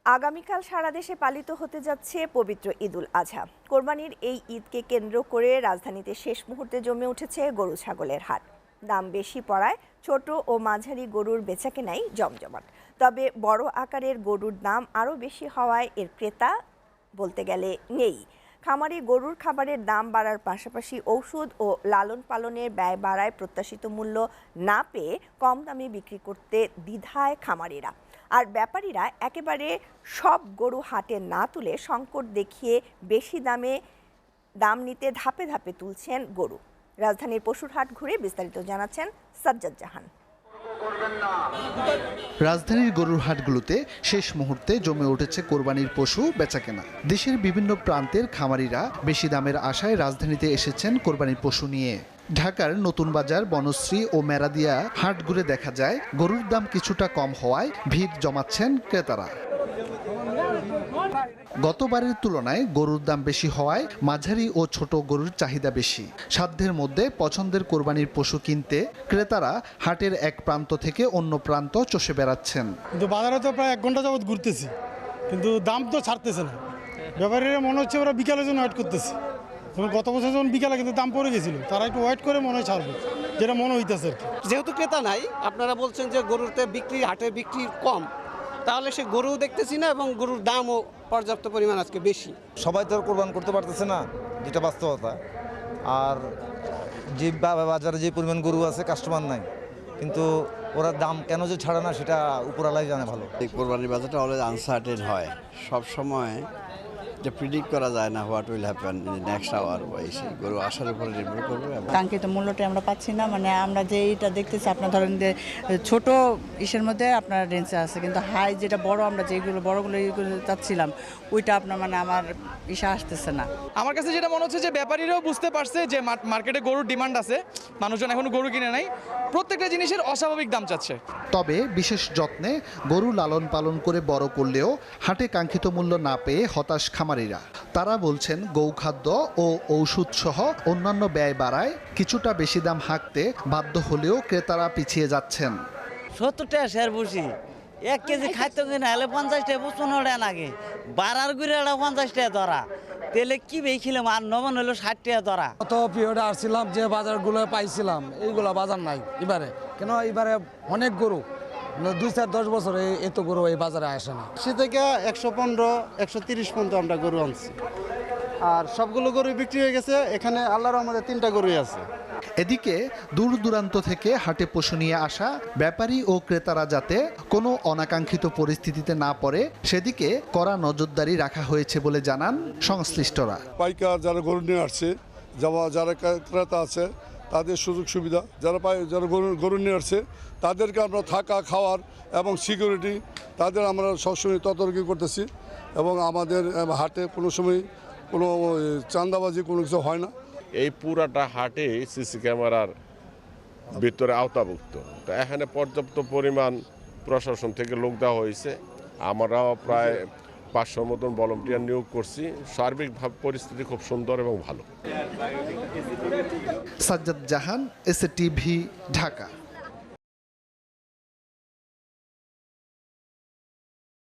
আগামীকাল সারা দেশে পালিত হতে যাচ্ছে পবিত্র ঈদুল আজহা। কোরবানির এই ঈদকে কেন্দ্র করে রাজধানীতে শেষ মুহূর্তে জমে উঠেছে গরু ছাগলের হাট। দাম বেশি পড়ায় ছোট ও মাঝারি গরুর বেচাকেনাই জমজমাট। তবে বড় আকারের গরুর দাম আরও বেশি হওয়ায় এর ক্রেতা বলতে গেলে নেই। খামারি গরুর খাবারের দাম বাড়ার পাশাপাশি ঔষধ ও লালন পালনের ব্যয় বাড়ায় প্রত্যাশিত মূল্য না পেয়ে কম দামে বিক্রি করতে দ্বিধায় খামারিরা। আর ব্যাপারীরা একেবারে সব গরু হাটে না তুলে সংকট দেখিয়ে বেশি দাম নিতে ধাপে ধাপে তুলছেন গরু। রাজধানীর পশুর হাট ঘুরে বিস্তারিত জানাচ্ছেন সাজ্জাদ জাহান। রাজধানীর গরুর হাটগুলোতে শেষ মুহূর্তে জমে উঠেছে কোরবানির পশু বেচাকেনা। দেশের বিভিন্ন প্রান্তের খামারিরা বেশি দামের আশায় রাজধানীতে এসেছেন কোরবানির পশু নিয়ে। ঢাকার নতুন বাজার, বনশ্রী ও মেরাদিয়া হাট ঘুরে দেখা যায় গরুর দাম কিছুটা কম হওয়ায় ভিড় জমাচ্ছেন ক্রেতারা। গতবারের তুলনায় গরুর দাম বেশি হওয়ায় মাঝারি ও ছোট গরুর চাহিদা বেশি। সাধ্যের মধ্যে পছন্দের কোরবানির পশু কিনতে ক্রেতারা হাটের এক প্রান্ত থেকে অন্য প্রান্ত চষে বেড়াচ্ছেন। কিন্তু বাজারে তো প্রায় 1 ঘন্টা যাবত ঘুরতেছি, কিন্তু দাম তো ছাড়তেছে না। ব্যাপারীরা মনে হচ্ছে ওরা বিকালের জন্য ওয়েট করতেছে। গত বছর যখন বিকালে কিন্তু দাম পড়ে গেছিল, তারা একটু ওয়েট করে মনে হয় ছাড়বে, যেটা মনে হইতেছে আর কি। যেহেতু ক্রেতা নাই, আপনারা বলছেন যে গরুতে বিক্রি হাটে বিক্রি কম, তাহলে সে গরু দেখতেছি না এবং গরুর দামও পর্যাপ্ত পরিমাণ আজকে বেশি। সবাই তো কোরবান করতে পারতেছে না, যেটা বাস্তবতা। আর যে বাজারে যে পরিমাণ গরু আছে, কাস্টমার নাই, কিন্তু ওরা দাম কেন যে ছাড়ে না সেটা উপরালাই জানে ভালো। এই কোরবানির বাজারটা অলওয়েজ আনসার্টেন হয়, সব সময় যে প্রিডিক্ট করা যায় না what will happen in next hour বা সেই গরু আসার উপরে নির্ভর করবে। কাঙ্ক্ষিত মূল্যটা আমরা পাচ্ছি না, মানে আমরা যে এইটা দেখতেছি আপনার ধরেন যে ছোট ইসের মধ্যে আপনার রেঞ্জে আছে, কিন্তু হাই যেটা বড় আমরা যেগুলো বড়গুলো এইগুলো চাচ্ছিলাম ওইটা আপনার মানে আমার ইসে আসতেছে না। আমার কাছে যেটা মনে হচ্ছে যে ব্যাপারীরাও বুঝতে পারছে যে মার্কেটে গরুর ডিমান্ড আছে, মানুষজন এখনো গরু কিনে নাই, প্রত্যেকটা জিনিসের অস্বাভাবিক দাম চাচ্ছে। তবে বিশেষ যত্নে গরু লালন পালন করে বড় করলেও হাটে কাঙ্ক্ষিত মূল্য না পেয়ে হতাশ খামারিরা। তারা বলছেন গৌখাদ্য ও ঔষধ সহ অন্যান্য ব্যয় বাড়ায় কিছুটা বেশি দাম হাঁকতে বাধ্য হলেও ক্রেতারা পিছিয়ে যাচ্ছেন। 70 টাকা শেয়ার বসি 1 কেজি খাইতে কিনা হলে 50 টাকা 55 টাকা লাগে, বাড়ার ঘুরে 50 টাকা ধরা, তেলে কি বেখিলাম আর নমন হলো 60 টাকা ধরা। কত পিরিয়ডে আসছিলাম যে বাজারগুলো পাইছিলাম এইগুলো বাজার নাই এবারে। কেন এবারে অনেক গরু 2-4-10 বছরে এত গরু এই বাজারে আসে না। সে থেকে 115-130 পর্যন্ত আমরা গরু আনছি, আর সবগুলো গরু বিক্রি হয়ে গেছে। এখানে আল্লাহর রহমতে 3টা গরুই আছে। এদিকে দূর দূরান্ত থেকে হাটে পশু নিয়ে আসা ব্যাপারী ও ক্রেতারা যাতে কোনো অনাকাঙ্ক্ষিত পরিস্থিতিতে না পড়ে সেদিকে কড়া নজরদারি রাখা হয়েছে বলে জানান সংশ্লিষ্টরা। পাইকার যারা গরু নিয়ে আসছে, যারা ক্রেতা আছে তাদের সুযোগ সুবিধা, যারা গরু নিয়ে আসছে তাদেরকে আমরা থাকা, খাওয়ার এবং সিকিউরিটি তাদের আমরা সবসময় তদারকি করতেছি, এবং আমাদের হাটে কোনো সময় কোনো চাঁদাবাজি কোনো কিছু হয় না। এই পুরাটা হাটে সিসি ক্যামেরার ভিতরে আওতাভুক্ত। তো এখানে পর্যাপ্ত পরিমাণ প্রশাসন থেকে লোক দেওয়া হয়েছে। আমরাও প্রায় 500 মতন ভলান্টিয়ার নিয়োগ করছি। সার্বিকভাবে পরিস্থিতি খুব সুন্দর এবং ভালো। সাজ্জাদ জাহান, এসএটিভি, ঢাকা।